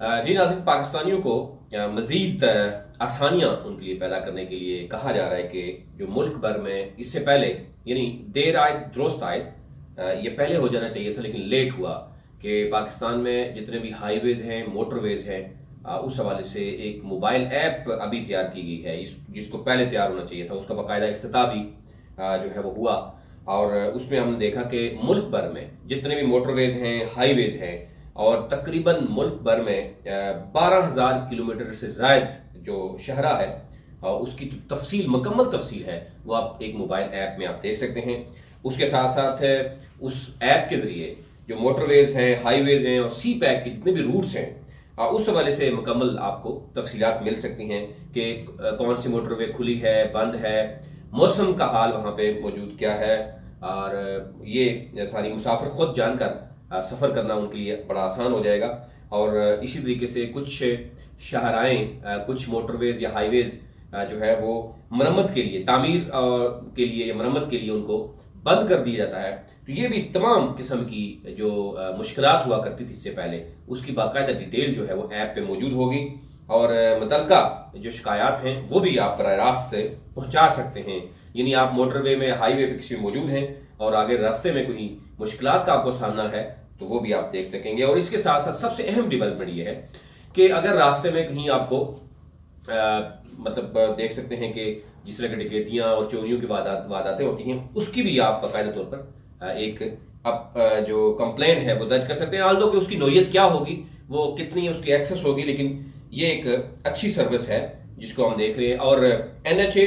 जी नाज़रीन, पाकिस्तानियों को मज़ीद आसानियाँ उनके लिए पैदा करने के लिए कहा जा रहा है कि जो मुल्क भर में इससे पहले, यानी देर आयत दुरुस्त आयत, ये पहले हो जाना चाहिए था लेकिन लेट हुआ, कि पाकिस्तान में जितने भी हाईवेज़ हैं, मोटरवेज़ हैं, उस हवाले से एक मोबाइल ऐप अभी तैयार की गई है, जिसको पहले तैयार होना चाहिए था। उसका बाकायदा इफ्तिताह भी जो है वो हुआ, और उसमें हमने देखा कि मुल्क भर में जितने भी मोटरवेज़ हैं, हाईवेज़ हैं, और तकरीबन मुल्क भर में 12,000 किलोमीटर से ज़ायद जो शहरा है, उसकी तफसील, मुकम्मल तफसील है, वो आप एक मोबाइल ऐप में आप देख सकते हैं। उसके साथ साथ उस ऐप के ज़रिए जो मोटरवेज़ हैं, हाईवेज़ हैं और सी पैक के जितने भी रूट्स हैं, उस हवाले से मुकम्मल आपको तफसीलात मिल सकती हैं कि कौन सी मोटरवे खुली है, बंद है, मौसम का हाल वहाँ पे मौजूद क्या है, और ये सारी मुसाफिर खुद जानकर सफ़र करना उनके लिए बड़ा आसान हो जाएगा। और इसी तरीके से कुछ शाहराएँ, कुछ मोटरवेज़ या हाईवेज़ जो है वो मरम्मत के लिए, तामीर के लिए या मरम्मत के लिए उनको बंद कर दिया जाता है। तो ये भी तमाम किस्म की जो मुश्किलात हुआ करती थी इससे पहले, उसकी बाकायदा डिटेल जो है वो ऐप पे मौजूद होगी, और मुतल्लका जो शिकायत हैं वो भी आप बराह रास्त पहुँचा सकते हैं। यानी आप मोटरवे में, हाईवे पे किसी में मौजूद हैं और आगे रास्ते में कोई मुश्किलात का आपको सामना है तो वो भी आप देख सकेंगे। और इसके साथ साथ सबसे अहम डेवलपमेंट ये है कि अगर रास्ते में कहीं आपको मतलब देख सकते हैं कि जिस तरह की डकैतियाँ और चोरियों की वारदातें होती हैं, उसकी भी आप बाकायदा तौर पर एक जो कंप्लेन है वो दर्ज कर सकते हैं। आल्दो कि उसकी नौयत क्या होगी, वो कितनी उसकी एक्सेस होगी, लेकिन ये एक अच्छी सर्विस है जिसको हम देख रहे हैं। और NHA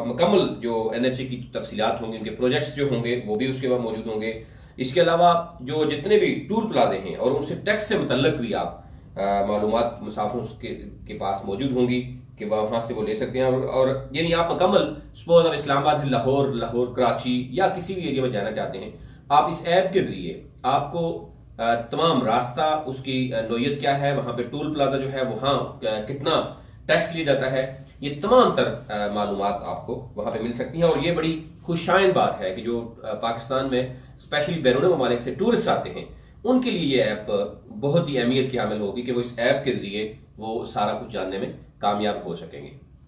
मुकम्मल जो NHA की तफसीलात होंगी, उनके प्रोजेक्ट्स जो होंगे वो भी उसके बाद मौजूद होंगे। इसके अलावा जो जितने भी टूल प्लाजे हैं और उनसे टैक्स से मुतल्लक भी आप मालूमात मुसाफिरों के पास मौजूद होंगी कि वहाँ से वो ले सकते हैं। और यानी आप मुकम्मल, सपोज आप इस्लामाबाद से लाहौर कराची या किसी भी एरिया में जाना चाहते हैं, आप इस ऐप के ज़रिए आपको तमाम रास्ता, उसकी नौयत क्या है, वहाँ पे टूल प्लाजा जो है वहाँ कितना टैक्स लिया जाता है, ये तमाम तर मालूमात आपको वहाँ पे मिल सकती हैं। और ये बड़ी खुशाइन बात है कि जो पाकिस्तान में स्पेशली बैरून ममालिक से टूरिस्ट आते हैं, उनके लिए ये ऐप बहुत ही अहमियत की हामिल होगी कि वो इस ऐप के ज़रिए वो सारा कुछ जानने में कामयाब हो सकेंगे।